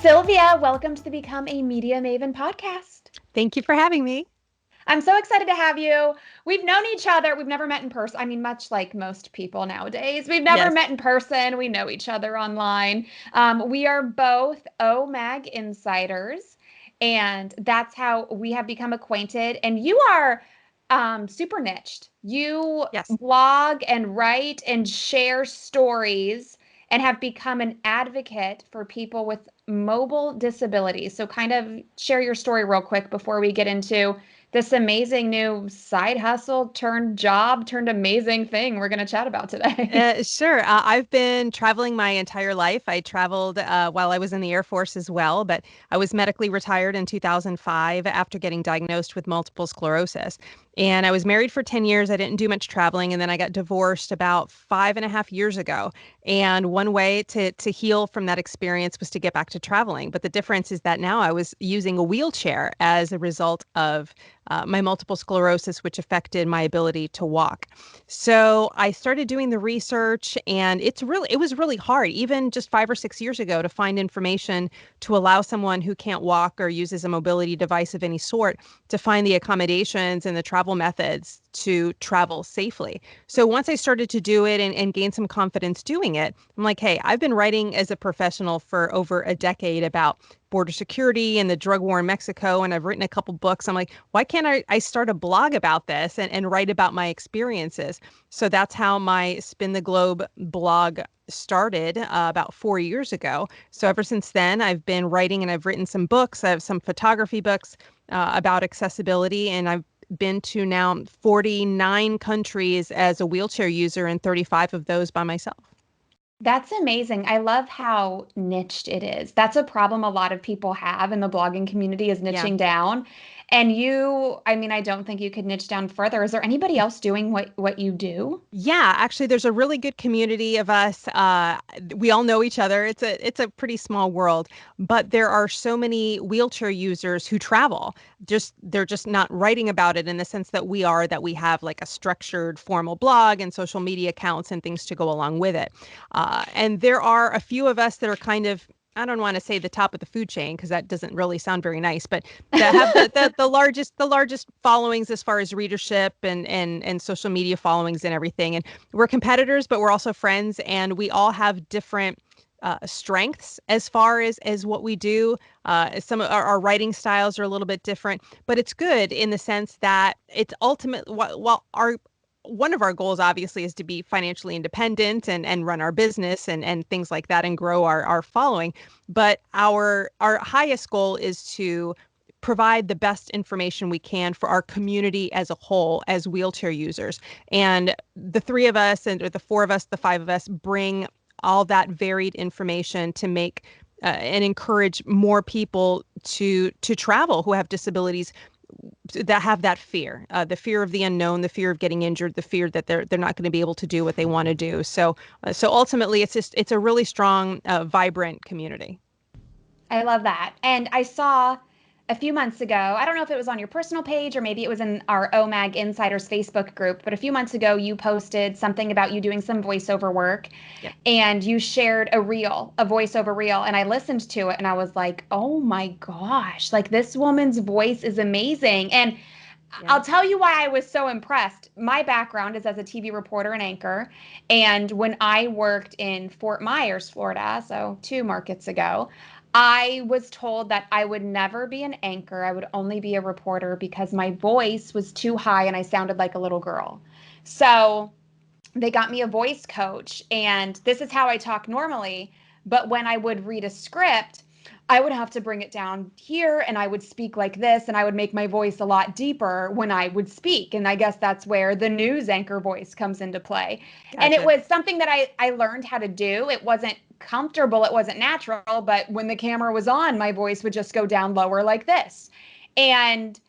Sylvia, welcome to the Become a Media Maven podcast. Thank you for having me. I'm so excited to have you. We've known each other. We've never met in person. I mean, much like most people nowadays, we've never Yes. met in person. We know each other online. We are both OMAG insiders, and that's how we have become acquainted. And you are super niched. You Yes. blog and write and share stories and have become an advocate for people with mobile disabilities. So, kind of share your story real quick before we get into this amazing new side hustle turned job turned amazing thing we're going to chat about today. Sure. I've been traveling my entire life. I traveled while I was in the Air Force as well, but I was medically retired in 2005 after getting diagnosed with multiple sclerosis. And I was married for 10 years. I didn't do much traveling. And then I got divorced about 5.5 years ago. And one way to heal from that experience was to get back to traveling. But the difference is that now I was using a wheelchair as a result of my multiple sclerosis, which affected my ability to walk. So I started doing the research, and it was really hard, even just 5 or 6 years ago, to find information to allow someone who can't walk or uses a mobility device of any sort to find the accommodations and the travel methods to travel safely. So once I started to do it and gain some confidence doing it, I'm like, hey, I've been writing as a professional for over a decade about border security and the drug war in Mexico, and I've written a couple books. I'm like, why can't I start a blog about this and write about my experiences? So that's how my Spin the Globe blog started about 4 years ago. So ever since then, I've been writing, and I've written some books. I have some photography books about accessibility, and I've been to now 49 countries as a wheelchair user, and 35 of those by myself. That's amazing. I love how niched it is. That's a problem a lot of people have in the blogging community is Yeah. niching down. And you, I mean, I don't think you could niche down further. Is there anybody else doing what you do? Yeah, actually, there's a really good community of us. We all know each other. It's a pretty small world, but there are so many wheelchair users who travel. Just they're just not writing about it in the sense that we are. That we have like a structured, formal blog and social media accounts and things to go along with it. And there are a few of us that are kind of, I don't want to say the top of the food chain because that doesn't really sound very nice, but that have the largest followings as far as readership and social media followings and everything. And we're competitors, but we're also friends, and we all have different strengths as far as what we do. Some of our writing styles are a little bit different, but it's good in the sense that it's ultimate. While our one of our goals obviously is to be financially independent and run our business and things like that and grow our following. But our highest goal is to provide the best information we can for our community as a whole as wheelchair users. And the three of us or the four of us, the five of us bring all that varied information to make and encourage more people to travel who have disabilities that have that fear, the fear of the unknown, the fear of getting injured, the fear that they're not going to be able to do what they want to do. So ultimately, it's a really strong, vibrant community. I love that. And I saw a few months ago, I don't know if it was on your personal page or maybe it was in our OMAG Insiders Facebook group, but a few months ago you posted something about you doing some voiceover work Yeah. and you shared a voiceover reel, and I listened to it and I was like, "Oh my gosh, like this woman's voice is amazing." And Yeah. I'll tell you why I was so impressed. My background is as a TV reporter and anchor, and when I worked in Fort Myers, Florida, so 2 markets ago, I was told that I would never be an anchor. I would only be a reporter because my voice was too high and I sounded like a little girl. So they got me a voice coach, and this is how I talk normally. But when I would read a script, I would have to bring it down here and I would speak like this, and I would make my voice a lot deeper when I would speak. And I guess that's where the news anchor voice comes into play. And it Gotcha. was something that I learned how to do. It wasn't comfortable, it wasn't natural, but when the camera was on, my voice would just go down lower like this. And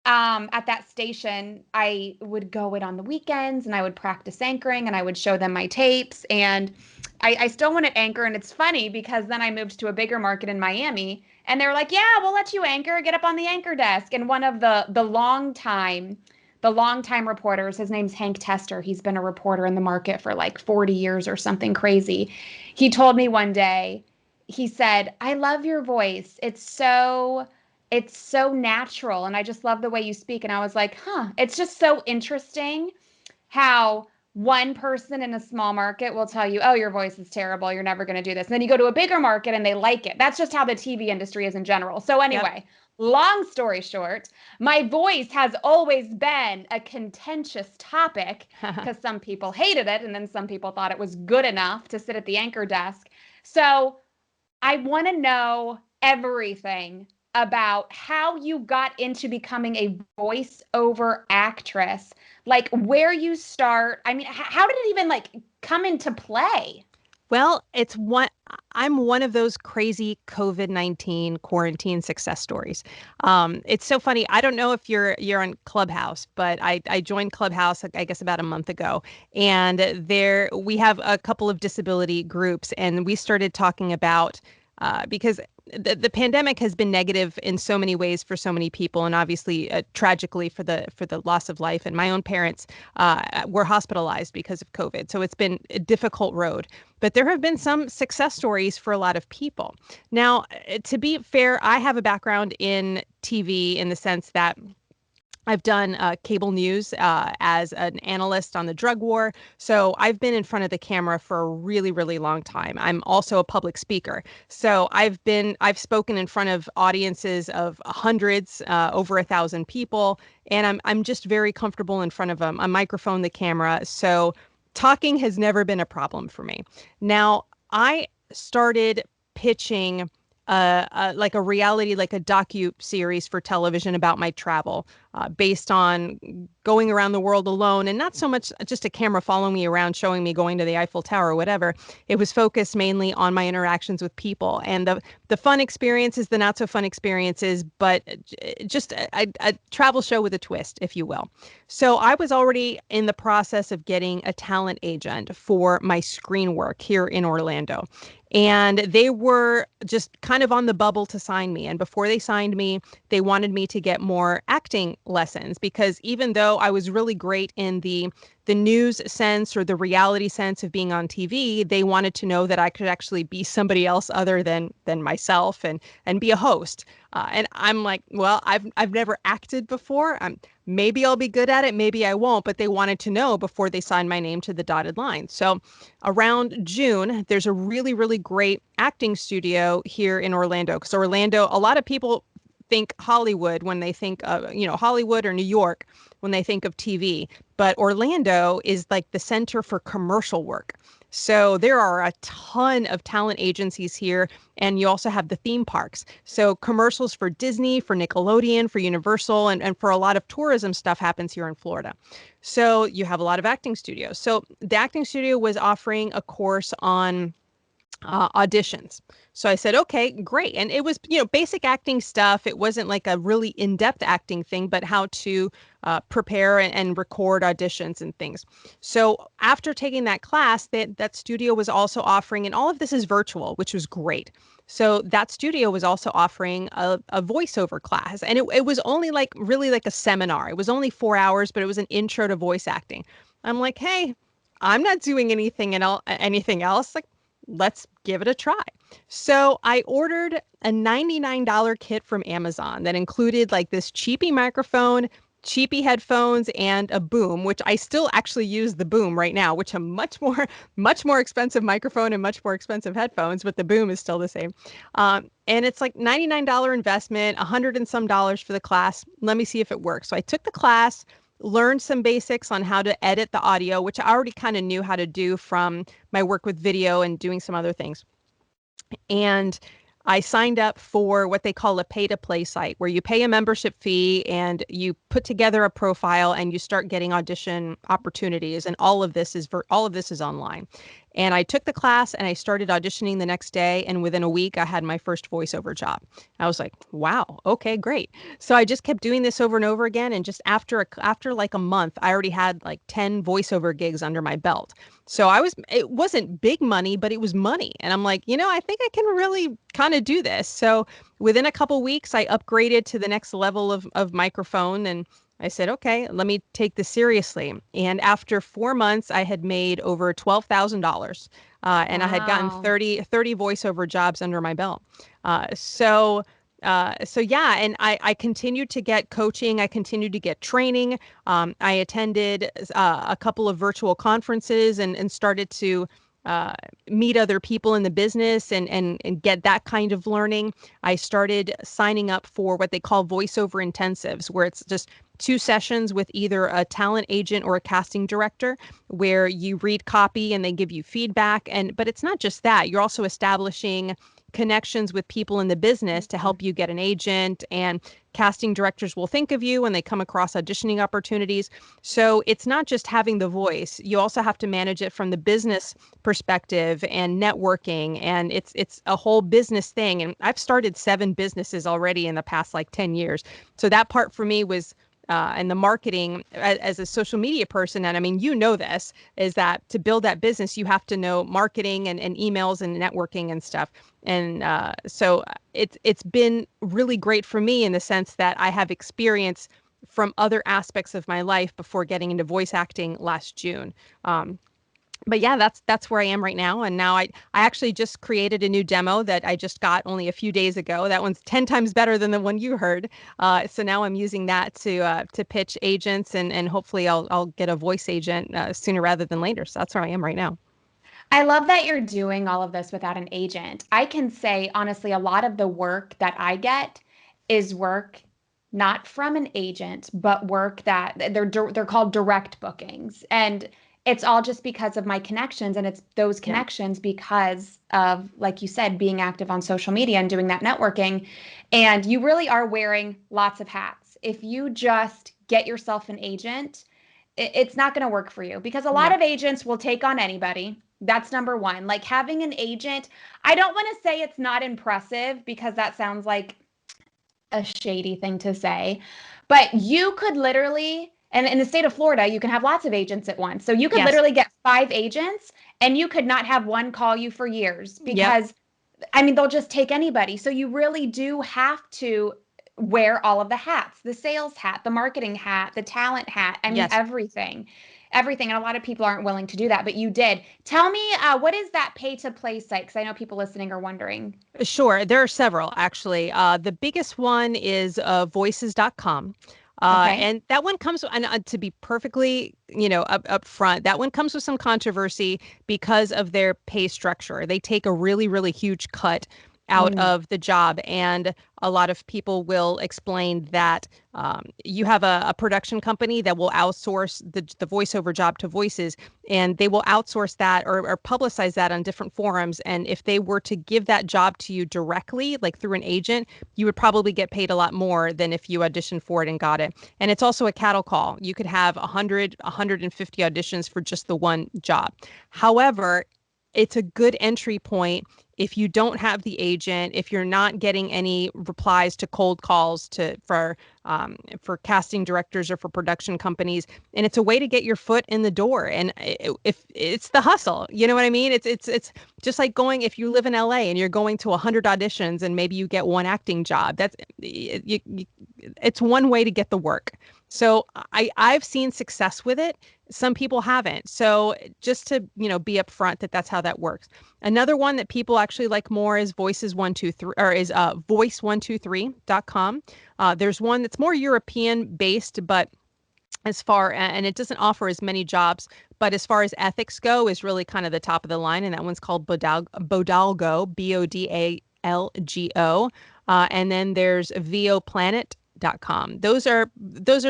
at that station, I would go in on the weekends and I would practice anchoring and I would show them my tapes. And I still want to anchor. And it's funny because then I moved to a bigger market in Miami and they were like, "Yeah, we'll let you anchor, get up on the anchor desk." And one of the long time reporters, his name's Hank Tester. He's been a reporter in the market for like 40 years or something crazy. He told me one day, he said, "I love your voice. It's so natural and I just love the way you speak." And I was like, "Huh, it's just so interesting how one person in a small market will tell you, oh, your voice is terrible. You're never going to do this. And then you go to a bigger market and they like it. That's just how the TV industry is in general." So, Yep. anyway, long story short, my voice has always been a contentious topic because some people hated it and then some people thought it was good enough to sit at the anchor desk. So, I want to know everything about how you got into becoming a voiceover actress, like where you start. I mean, how did it even like come into play? Well, I'm one of those crazy COVID-19 quarantine success stories. It's so funny. I don't know if you're on Clubhouse, but I joined Clubhouse, I guess, about a month ago, and there we have a couple of disability groups, and we started talking about because the pandemic has been negative in so many ways for so many people, and obviously tragically for the loss of life. And my own parents were hospitalized because of COVID, so it's been a difficult road. But there have been some success stories for a lot of people. Now, to be fair, I have a background in TV in the sense that I've done cable news as an analyst on the drug war. So I've been in front of the camera for a really, really long time. I'm also a public speaker. So I've spoken in front of audiences of hundreds, over 1,000 people, and I'm just very comfortable in front of a microphone, the camera. So talking has never been a problem for me. Now, I started pitching like a reality, like a docu series for television about my travel, based on going around the world alone, and not so much just a camera following me around, showing me going to the Eiffel Tower or whatever. It was focused mainly on my interactions with people and the fun experiences, the not so fun experiences, but just a travel show with a twist, if you will. So I was already in the process of getting a talent agent for my screen work here in Orlando. And they were just kind of on the bubble to sign me. And before they signed me, they wanted me to get more acting lessons, because even though I was really great in the news sense or the reality sense of being on TV, they wanted to know that I could actually be somebody else other than myself, and be a host. And I'm like, well, I've never acted before. Maybe I'll be good at it, maybe I won't. But they wanted to know before they signed my name to the dotted line. So around June, there's a really, really great acting studio here in Orlando. Because Orlando, a lot of people think Hollywood when they think of, Hollywood or New York when they think of TV. But Orlando is like the center for commercial work. So there are a ton of talent agencies here, and you also have the theme parks. So commercials for Disney, for Nickelodeon, for Universal, and for a lot of tourism stuff happens here in Florida. So you have a lot of acting studios. So the acting studio was offering a course on auditions. So I said, okay, great. And it was, basic acting stuff. It wasn't like a really in-depth acting thing, but how to prepare and record auditions and things. So after taking that class, that studio was also offering, and all of this is virtual, which was great. So that studio was also offering a voiceover class. And it was only like really like a seminar. It was only 4 hours, but it was an intro to voice acting. I'm like, hey, I'm not doing anything else. Like, let's give it a try. So I ordered a $99 kit from Amazon that included like this cheapy microphone, cheapy headphones, and a boom, which I still actually use the boom right now, which a much more expensive microphone and much more expensive headphones, but the boom is still the same. And it's like $99 investment, 100 and some dollars for the class. Let me see if it works. So I took the class, learned some basics on how to edit the audio, which I already kind of knew how to do from my work with video and doing some other things. And I signed up for what they call a pay to play site, where you pay a membership fee and you put together a profile and you start getting audition opportunities. And all of this is online. And I took the class and I started auditioning the next day. And within a week, I had my first voiceover job. I was like, wow, okay, great. So I just kept doing this over and over again. And just after like a month, I already had like 10 voiceover gigs under my belt. So it wasn't big money, but it was money. And I'm like, I think I can really kind of do this. So within a couple weeks, I upgraded to the next level of microphone, and I said, okay, let me take this seriously. And after 4 months, I had made over $12,000 And I had gotten Wow. 30 voiceover jobs under my belt. So yeah, and I continued to get coaching. I continued to get training. I attended a couple of virtual conferences and started to uh, meet other people in the business and get that kind of learning. I started signing up for what they call voiceover intensives, where it's just 2 sessions with either a talent agent or a casting director, where you read copy and they give you feedback. But it's not just that. You're also establishing connections with people in the business to Mhm. help you get an agent, and casting directors will think of you when they come across auditioning opportunities. So it's not just having the voice. You also have to manage it from the business perspective and networking, and it's a whole business thing. And I've started 7 businesses already in the past like 10 years. So that part for me was and the marketing as a social media person, and I mean, you know this, is that to build that business, you have to know marketing and emails and networking and stuff. And so it's been really great for me in the sense that I have experience from other aspects of my life before getting into voice acting last June. Um, but yeah, that's where I am right now. And now I actually just created a new demo that I just got only a few days ago. That one's 10 times better than the one you heard. So now I'm using that to pitch agents, and hopefully I'll get a voice agent sooner rather than later. So that's where I am right now. I love that you're doing all of this without an agent. I can say, honestly, a lot of the work that I get is work not from an agent, but work that they're called direct bookings. And it's all just because of my connections, and it's those Yeah. connections because of, like you said, being active on social media and doing that networking. And you really are wearing lots of hats. If you just get yourself an agent, it's not going to work for you because a lot No. of agents will take on anybody. That's number one. Like having an agent, I don't want to say it's not impressive because that sounds like a shady thing to say, but you could literally, and in the state of Florida, you can have lots of agents at once. So you could Yes. literally get 5 agents and you could not have one call you for years Yep. because I mean, they'll just take anybody. So you really do have to wear all of the hats, the sales hat, the marketing hat, the talent hat. I mean, Yes. everything, everything. And a lot of people aren't willing to do that, but you did. Tell me, what is that pay to play site? Because I know people listening are wondering. Sure. There are several, actually. The biggest one is voices.com. Okay. And that one comes, and to be perfectly, up front, that one comes with some controversy because of their pay structure. They take a really, really huge cut out Mm. of the job. And a lot of people will explain that you have a production company that will outsource the voiceover job to voices, and they will outsource that or publicize that on different forums. And if they were to give that job to you directly, like through an agent, you would probably get paid a lot more than if you auditioned for it and got it. And it's also a cattle call. You could have 100, 150 auditions for just the one job. However, it's a good entry point if you don't have the agent, if you're not getting any replies to cold calls for casting directors or for production companies, and it's a way to get your foot in the door. And if it's the hustle, you know what I mean? It's just like going, if you live in LA and you're going to 100 auditions and maybe you get one acting job. It's one way to get the work. So I've seen success with it. Some people haven't. So just to, be upfront that that's how that works. Another one that people actually like more is voices123, or is voice123.com. There's one that's more European based, but and it doesn't offer as many jobs, but as far as ethics go, is really kind of the top of the line. And that one's called Bodalgo, Bodalgo. And then there's voplanet.com. Those are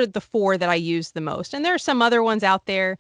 the 4 that I use the most. And there are some other ones out there.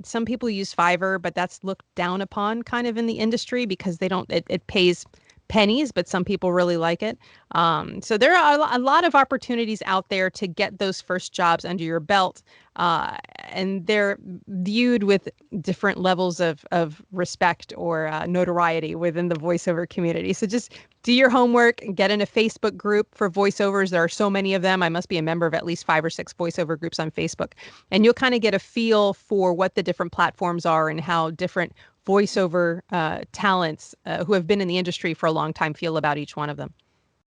Some people use Fiverr, but that's looked down upon kind of in the industry because it pays pennies, but some people really like it. So there are a lot of opportunities out there to get those first jobs under your belt. And they're viewed with different levels of respect or notoriety within the voiceover community. So just do your homework and get in a Facebook group for voiceovers. There are so many of them. I must be a member of at least 5 or 6 voiceover groups on Facebook. And you'll kind of get a feel for what the different platforms are and how different voiceover talents who have been in the industry for a long time feel about each one of them.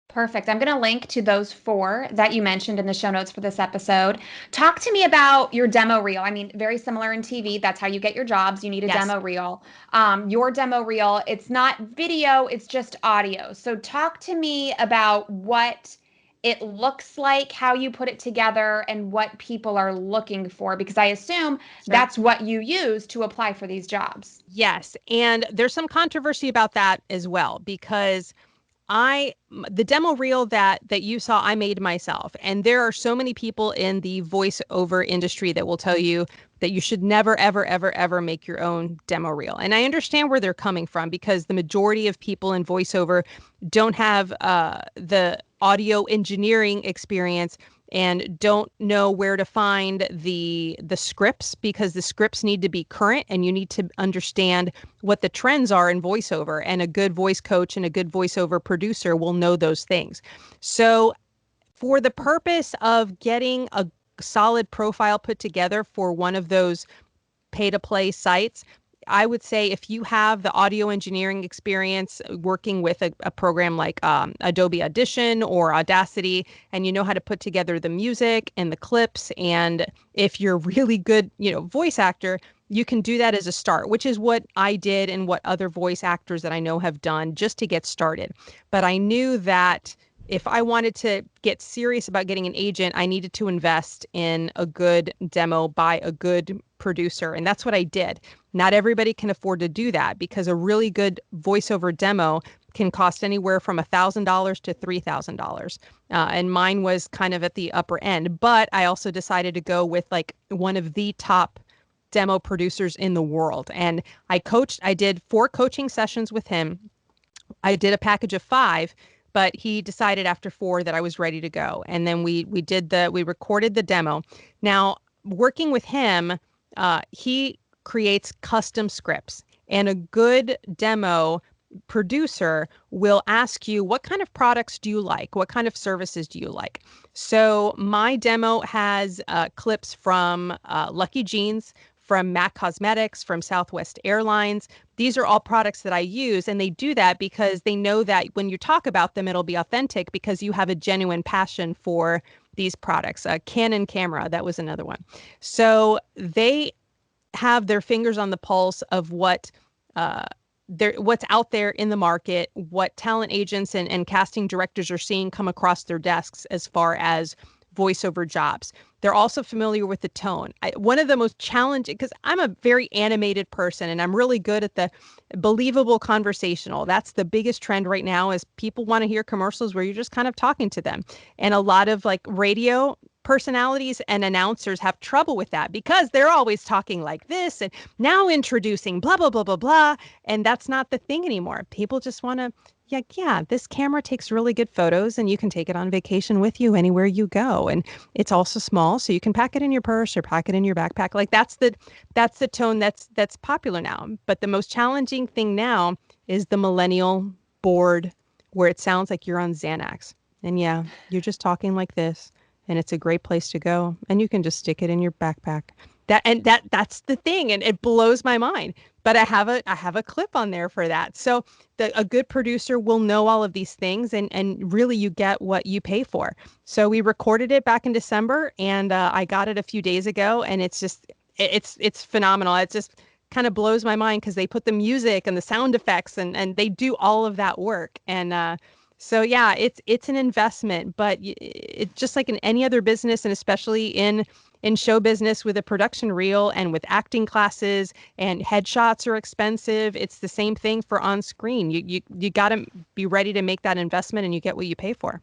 Perfect. I'm going to link to those four that you mentioned in the show notes for this episode. Talk to me about your demo reel. I mean, very similar in TV. That's how you get your jobs. You need a Yes. demo reel. Your demo reel, it's not video, it's just audio. So talk to me about what it looks like, how you put it together, and what people are looking for, because I assume Sure. that's what you use to apply for these jobs. Yes. And there's some controversy about that as well, because the demo reel that you saw, I made myself. And there are so many people in the voiceover industry that will tell you that you should never, ever, ever, ever make your own demo reel. And I understand where they're coming from, because the majority of people in voiceover don't have the audio engineering experience and don't know where to find the scripts, because the scripts need to be current and you need to understand what the trends are in voiceover, and a good voice coach and a good voiceover producer will know those things. So for the purpose of getting a solid profile put together for one of those pay to play sites, I would say if you have the audio engineering experience working with a program like Adobe Audition or Audacity, and you know how to put together the music and the clips, and if you're really good, voice actor, you can do that as a start, which is what I did and what other voice actors that I know have done just to get started. But I knew that if I wanted to get serious about getting an agent, I needed to invest in a good demo by a good producer. And that's what I did. Not everybody can afford to do that, because a really good voiceover demo can cost anywhere from $1,000 to $3,000. And mine was kind of at the upper end. But I also decided to go with like one of the top demo producers in the world. And I did 4 coaching sessions with him. I did a package of 5, but he decided after 4 that I was ready to go. And then we recorded the demo. Now, working with him, he creates custom scripts, and a good demo producer will ask you, what kind of products do you like? What kind of services do you like? So my demo has clips from Lucky Jeans, from MAC Cosmetics, from Southwest Airlines. These are all products that I use, and they do that because they know that when you talk about them, it'll be authentic, because you have a genuine passion for these products. A Canon camera, that was another one. So they have their fingers on the pulse of uh, what's out there in the market, what talent agents and casting directors are seeing come across their desks as far as voiceover jobs. They're also familiar with the tone. One of the most challenging, because I'm a very animated person and I'm really good at the believable conversational. That's the biggest trend right now, is people want to hear commercials where you're just kind of talking to them. And a lot of like radio personalities and announcers have trouble with that, because they're always talking like this and now introducing blah, blah, blah, blah, blah. And that's not the thing anymore. People just want to, yeah, this camera takes really good photos and you can take it on vacation with you anywhere you go. And it's also small, so you can pack it in your purse or pack it in your backpack. Like that's the tone that's popular now. But the most challenging thing now is the millennial board, where it sounds like you're on Xanax. And yeah, you're just talking like this, and it's a great place to go, and you can just stick it in your backpack. That's the thing, and it blows my mind. But I have a clip on there for that. So a good producer will know all of these things, and really you get what you pay for. So we recorded it back in December, and I got it a few days ago, and it's phenomenal. It just kind of blows my mind, because they put the music and the sound effects, and they do all of that work. And so yeah, it's an investment, but it's just like in any other business, and especially in show business, with a production reel and with acting classes, and headshots are expensive. It's the same thing for on screen. You got to be ready to make that investment, and you get what you pay for.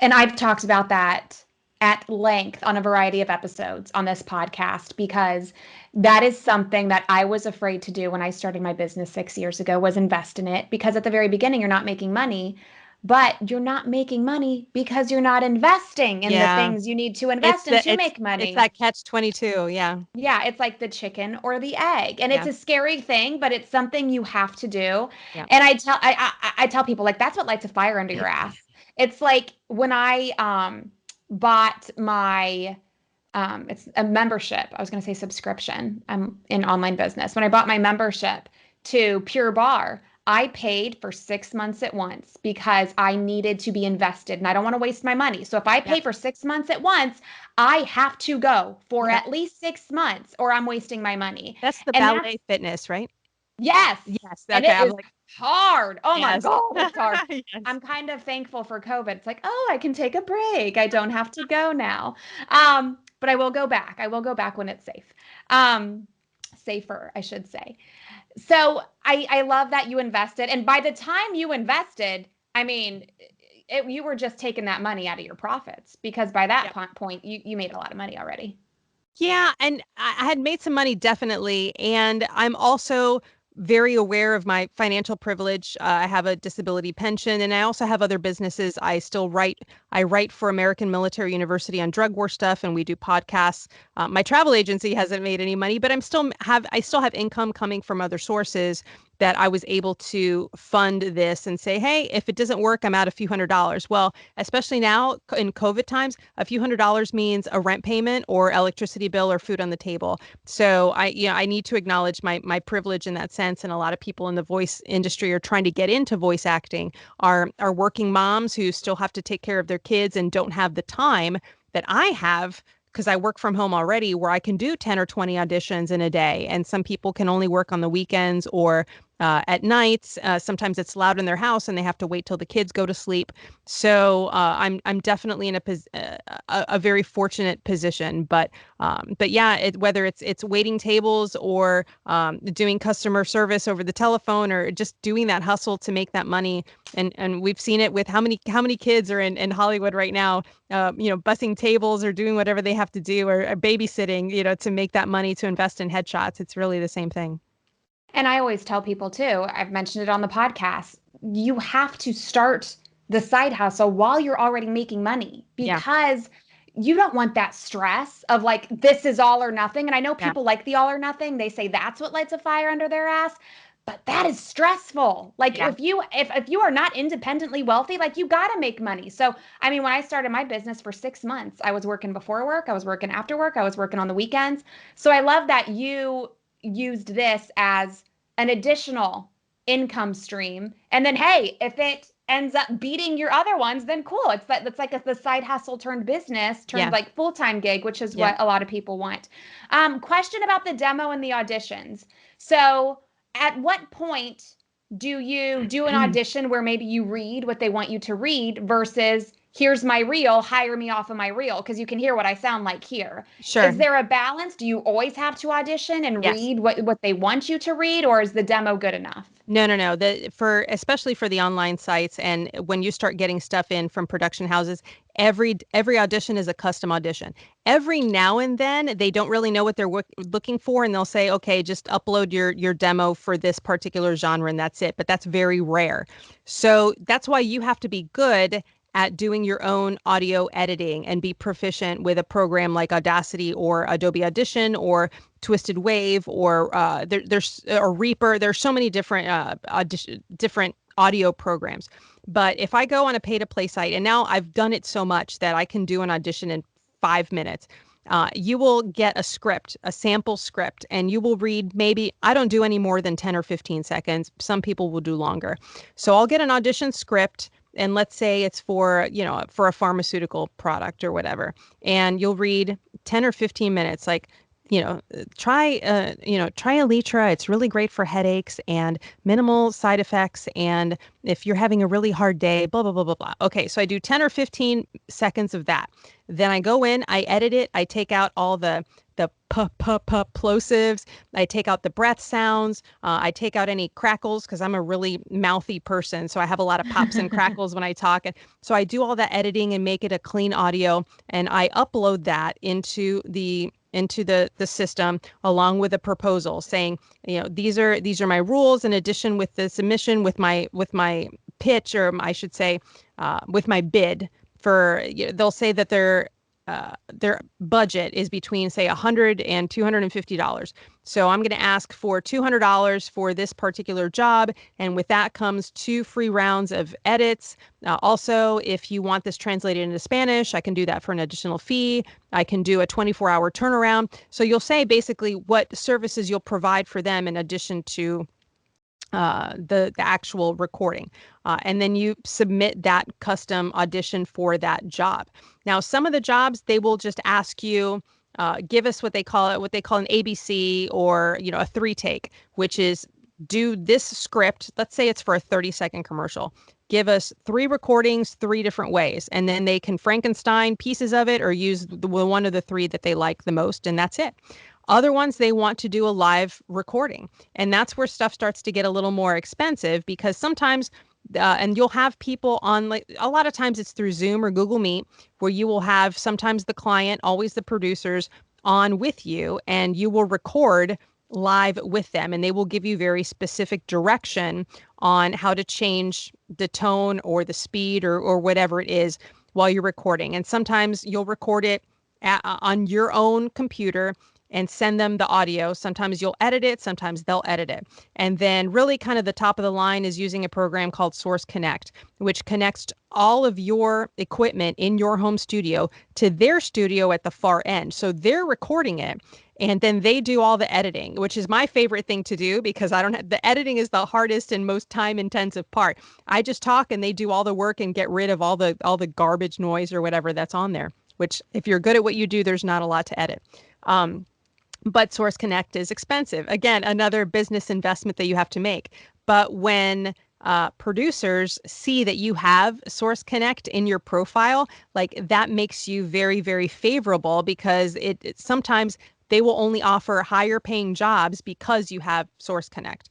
And I've talked about that at length on a variety of episodes on this podcast, because that is something that I was afraid to do when I started my business 6 years ago, was invest in it, because at the very beginning you're not making money, but you're not making money because you're not investing in the Yeah, things you need to it's invest in the to make it's money. that catch 22. Yeah, Yeah, it's like the chicken or the egg. And it's yeah, a scary thing, but it's something you have to do. yeah. And I tell people, like, that's what lights a fire under your ass. It's like when I bought my it's a membership. I was going to say subscription. I'm in online business. When I bought my membership to Pure Bar, I paid for 6 months at once because I needed to be invested and I don't want to waste my money. So if I Yep. pay for 6 months at once, I have to go for Yep. at least 6 months or I'm wasting my money. That's the And that's, ballet fitness, right? yes. Yes. And Okay. it I'm is like, hard. Oh my yes. God, it's hard. Yes. I'm kind of thankful for COVID. It's like, oh, I can take a break. I don't have to go now. But I will go back. I will go back when it's safe. Safer, I should say. So I love that you invested. And by the time you invested, I mean, you were just taking that money out of your profits because by that point, you made a lot of money already. Yeah, and I had made some money definitely, and I'm also very aware of my financial privilege. I have a disability pension, and I also have other businesses. I write for American Military University on drug war stuff, and we do podcasts. My travel agency hasn't made any money, but I still have income coming from other sources that I was able to fund this and say, hey, if it doesn't work, I'm out a few $100s. Well, especially now in COVID times, a few $100s means a rent payment or electricity bill or food on the table. So I need to acknowledge my privilege in that sense. And a lot of people in the voice industry are trying to get into voice acting, are working moms who still have to take care of their kids and don't have the time that I have because I work from home already where I can do 10 or 20 auditions in a day. And some people can only work on the weekends or at nights. Sometimes it's loud in their house and they have to wait till the kids go to sleep. So I'm definitely in a very fortunate position. But yeah, whether it's waiting tables or doing customer service over the telephone or just doing that hustle to make that money, and we've seen it with how many kids are in Hollywood right now, bussing tables or doing whatever they have to do or babysitting, to make that money to invest in headshots. It's really the same thing. And I always tell people too, I've mentioned it on the podcast, you have to start the side hustle while you're already making money Yeah, because you don't want that stress of like, this is all or nothing. And I know yeah, people like the all or nothing. They say that's what lights a fire under their ass. But that is stressful. Like yeah, if you are not independently wealthy, like you got to make money. So, I mean, when I started my business for 6 months, I was working before work, I was working after work, I was working on the weekends. So I love that you used this as an additional income stream. And then, hey, if it ends up beating your other ones, then cool. That's like the side hustle turned business, turned yeah, like full time gig, which is yeah. what a lot of people want. Question about the demo and the auditions. So, at what point do you do an audition where maybe you read what they want you to read versus here's my reel, hire me off of my reel? Because you can hear what I sound like here. Sure. Is there a balance? Do you always have to audition and Yes. read what they want you to read, or is the demo good enough? No, no, no. Especially for the online sites and when you start getting stuff in from production houses, every audition is a custom audition. Every now and then they don't really know what they're looking for and they'll say, "Okay, just upload your demo for this particular genre and that's it." But that's very rare. So that's why you have to be good at doing your own audio editing and be proficient with a program like Audacity or Adobe Audition or Twisted Wave or there's or Reaper. There's so many different different audio programs. But if I go on a pay to play site, and now I've done it so much that I can do an audition in 5 minutes. You will get a script, a sample script, and you will read maybe, I don't do any more than 10 or 15 seconds. Some people will do longer. So I'll get an audition script, and let's say it's for a pharmaceutical product or whatever. And you'll read 10 or 15 minutes, like, try Elytra. It's really great for headaches and minimal side effects. And if you're having a really hard day, blah, blah, blah, blah, blah. Okay, so I do 10 or 15 seconds of that. Then I go in, I edit it, I take out all the plosives. I take out the breath sounds. I take out any crackles because I'm a really mouthy person. So I have a lot of pops and crackles when I talk. And so I do all that editing and make it a clean audio. And I upload that into the system along with a proposal saying, these are my rules in addition with the submission with my pitch, or I should say, with my bid for, they'll say that their budget is between say $100 and $250. So I'm going to ask for $200 for this particular job. And with that comes 2 free rounds of edits. Also, if you want this translated into Spanish, I can do that for an additional fee. I can do a 24-hour turnaround. So you'll say basically what services you'll provide for them in addition to the actual recording, and then you submit that custom audition for that job. Now, some of the jobs they will just ask you. Give us what they call an ABC, or a three take, which is do this script. Let's say it's for a 30-second commercial. Give us three recordings, three different ways, and then they can Frankenstein pieces of it or use one of the three that they like the most, and that's it. Other ones, they want to do a live recording. And that's where stuff starts to get a little more expensive because sometimes, and you'll have people on, like, a lot of times it's through Zoom or Google Meet, where you will have sometimes the client, always the producers on with you, and you will record live with them. And they will give you very specific direction on how to change the tone or the speed or whatever it is while you're recording. And sometimes you'll record it on your own computer and send them the audio. Sometimes you'll edit it, sometimes they'll edit it. And then really kind of the top of the line is using a program called Source Connect, which connects all of your equipment in your home studio to their studio at the far end. So they're recording it and then they do all the editing, which is my favorite thing to do because I don't have the editing is the hardest and most time intensive part. I just talk and they do all the work and get rid of all the garbage noise or whatever that's on there, which if you're good at what you do, there's not a lot to edit. But Source Connect is expensive. Again, another business investment that you have to make. But when producers see that you have Source Connect in your profile, like that makes you very, very favorable because it sometimes they will only offer higher paying jobs because you have Source Connect.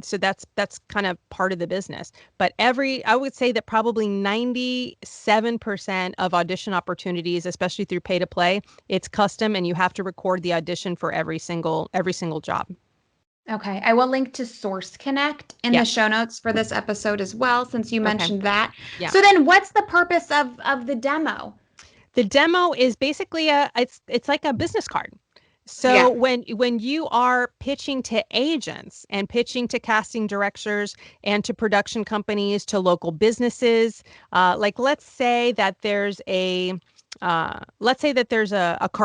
So that's kind of part of the business. But I would say that probably 97% of audition opportunities, especially through pay to play, it's custom and you have to record the audition for every single job. Okay, I will link to Source Connect in the Yes. show notes for this episode as well, since you Okay. mentioned that. Yeah. So then what's the purpose of the demo? The demo is basically it's like a business card. So Yeah. when you are pitching to agents and pitching to casting directors and to production companies, to local businesses, like let's say that there's a car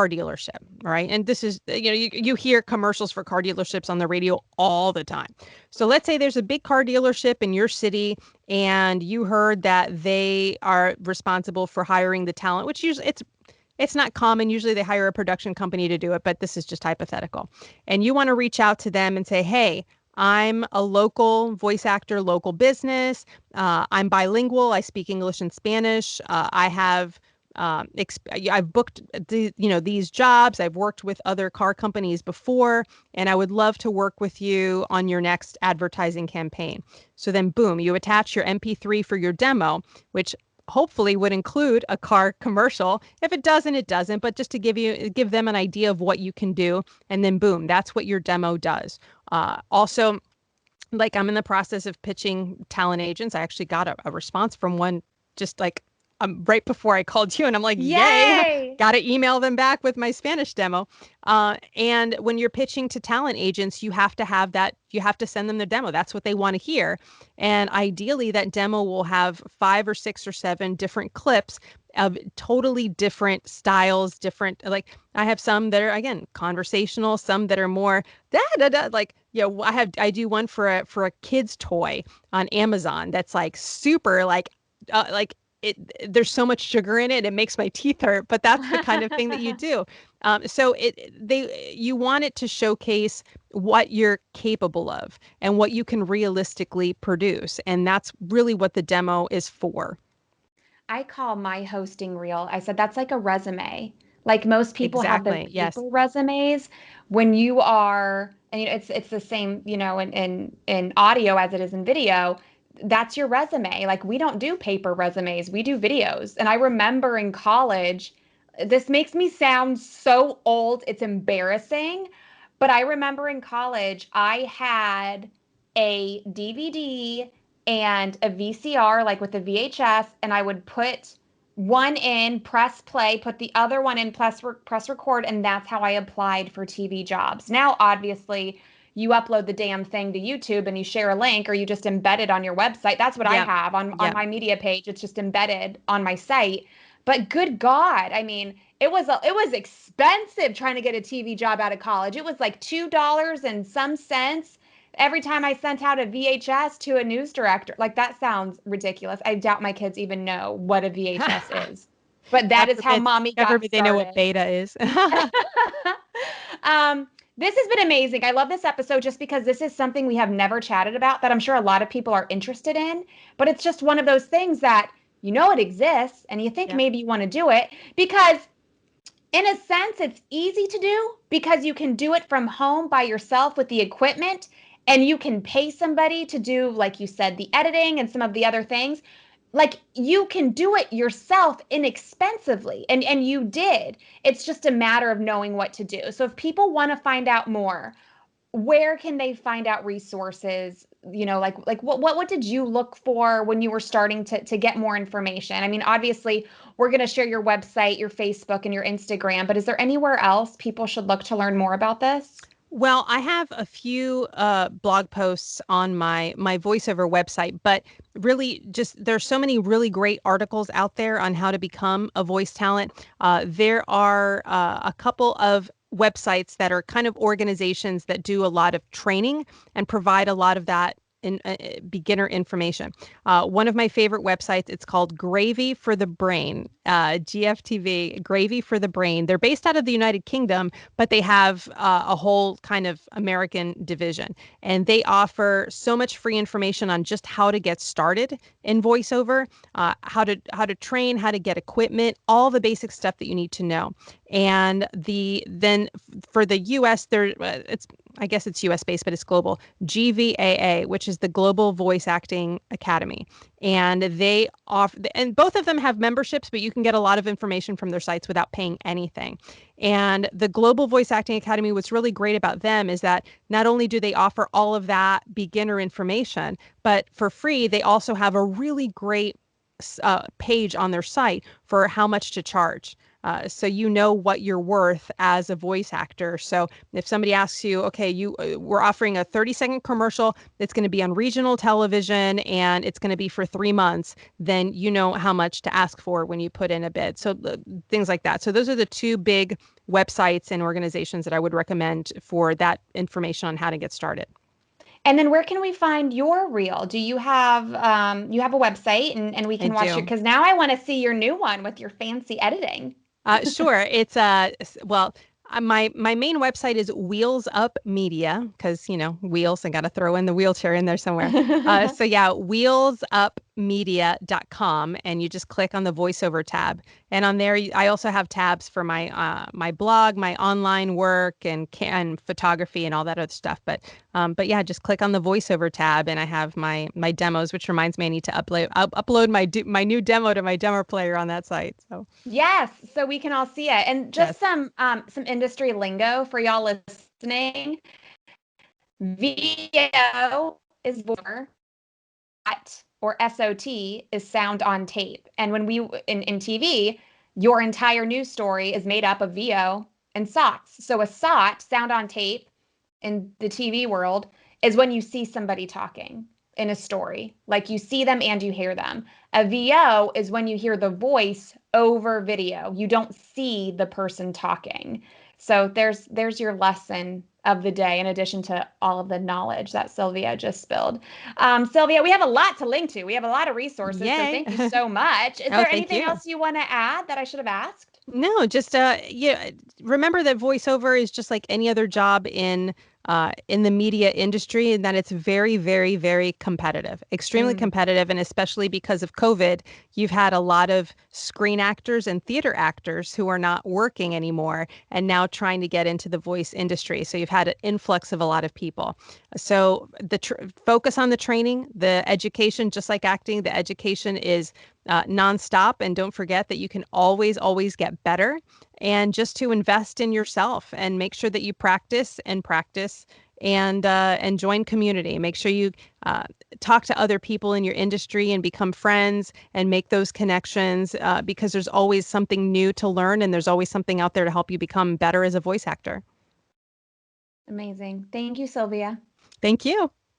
dealership, right? And this is, you hear commercials for car dealerships on the radio all the time. So let's say there's a big car dealership in your city and you heard that they are responsible for hiring the talent, which usually it's not common. Usually they hire a production company to do it, but this is just hypothetical. And you want to reach out to them and say, hey, I'm a local voice actor, local business. I'm bilingual. I speak English and Spanish. I've booked these jobs. I've worked with other car companies before, and I would love to work with you on your next advertising campaign. So then, boom, you attach your MP3 for your demo, which hopefully would include a car commercial. If it doesn't, it doesn't, but just to give them an idea of what you can do. And then boom, that's what your demo does. Also, like I'm in the process of pitching talent agents. I actually got a response from one just like right before I called you, and I'm like, yay, Yay! got to email them back with my Spanish demo. And when you're pitching to talent agents, you have to have that. You have to send them the demo. That's what they want to hear. And ideally, that demo will have 5 or 6 or 7 different clips of totally different styles, different, like I have some that are again conversational, some that are more da da da, like I do one for a kid's toy on Amazon that's like super like it, there's so much sugar in it, it makes my teeth hurt, but that's the kind of thing that you do. So you want it to showcase what you're capable of and what you can realistically produce. And that's really what the demo is for. I call my hosting reel. I said that's like a resume. Like most people have their Exactly. paper Yes. resumes. When you are, and it's the same, in audio as it is in video. That's your resume. Like we don't do paper resumes, we do videos. And I remember in college, this makes me sound so old, it's embarrassing. But I remember in college, I had a DVD and a VCR, like with a VHS, and I would put one in, press play, put the other one in, press record, and that's how I applied for TV jobs. Now, obviously, you upload the damn thing to YouTube and you share a link or you just embed it on your website. That's what I Yep. have on Yep. my media page. It's just embedded on my site. But good God, I mean, it was expensive trying to get a TV job out of college. It was like $2 and some cents every time I sent out a VHS to a news director. Like that sounds ridiculous. I doubt my kids even know what a VHS is. But that God is how forbid, mommy God got forbid they know what started. beta is. um, this has been amazing. I love this episode just because this is something we have never chatted about that I'm sure a lot of people are interested in. But it's just one of those things that you know it exists and you think Yeah. maybe you want to do it because in a sense, it's easy to do because you can do it from home by yourself with the equipment and you can pay somebody to do, like you said, the editing and some of the other things. Like you can do it yourself inexpensively, and you did. It's just a matter of knowing what to do. So if people want to find out more, where can they find out resources? Like what did you look for when you were starting to get more information? I mean, obviously, we're going to share your website, your Facebook, and your Instagram, but is there anywhere else people should look to learn more about this? Well, I have a few blog posts on my voiceover website, but really just there's so many really great articles out there on how to become a voice talent. There are a couple of websites that are kind of organizations that do a lot of training and provide a lot of that in beginner information. One of my favorite websites, it's called Gravy for the Brain, GFTV, Gravy for the Brain. They're based out of the United Kingdom, but they have a whole kind of American division. And they offer so much free information on just how to get started in voiceover, how to train, how to get equipment, all the basic stuff that you need to know. And then for the US, it's I guess it's US based, but it's global. GVAA, which is the Global Voice Acting Academy. And they offer, and both of them have memberships, but you can get a lot of information from their sites without paying anything. And the Global Voice Acting Academy, what's really great about them is that not only do they offer all of that beginner information, but for free, they also have a really great page on their site for how much to charge. So you know what you're worth as a voice actor. So if somebody asks you, okay, we're offering a 30-second commercial that's going to be on regional television and it's going to be for 3 months, then you know how much to ask for when you put in a bid. So things like that. So those are the two big websites and organizations that I would recommend for that information on how to get started. And then where can we find your reel? Do you have a website and we I can watch your do. because now I want to see your new one with your fancy editing. Sure. It's well, my main website is Wheels Up Media because wheels. I got to throw in the wheelchair in there somewhere. So yeah, wheelsupmedia.com, and you just click on the voiceover tab, and on there I also have tabs for my blog, my online work, and photography and all that other stuff. But yeah, just click on the voiceover tab, and I have my demos, which reminds me I need to upload my new demo to my demo player on that site. So. Yes, so we can all see it. And just Yes. some industry lingo for y'all listening. VO is voiceover, SOT or SOT is sound on tape. And when we in TV, your entire news story is made up of VO and SOTs. So a SOT, sound on tape, in the TV world is when you see somebody talking in a story. Like you see them and you hear them. A VO is when you hear the voice over video. You don't see the person talking. So there's your lesson of the day in addition to all of the knowledge that Sylvia just spilled. Sylvia, we have a lot to link to. We have a lot of resources. So Yay. thank you so much. Is Oh, there thank anything you. else you want to add that I should have asked? No, just yeah, remember that voiceover is just like any other job in the media industry, and that it's very, very, very competitive, extremely Mm, competitive, and especially because of COVID, you've had a lot of screen actors and theater actors who are not working anymore and now trying to get into the voice industry. So you've had an influx of a lot of people. So focus on the training, the education, just like acting, the education is nonstop. And don't forget that you can always, always get better. And just to invest in yourself and make sure that you practice and practice and join community. Make sure you talk to other people in your industry and become friends and make those connections because there's always something new to learn and there's always something out there to help you become better as a voice actor. amazing. Thank you, Sylvia. Thank you.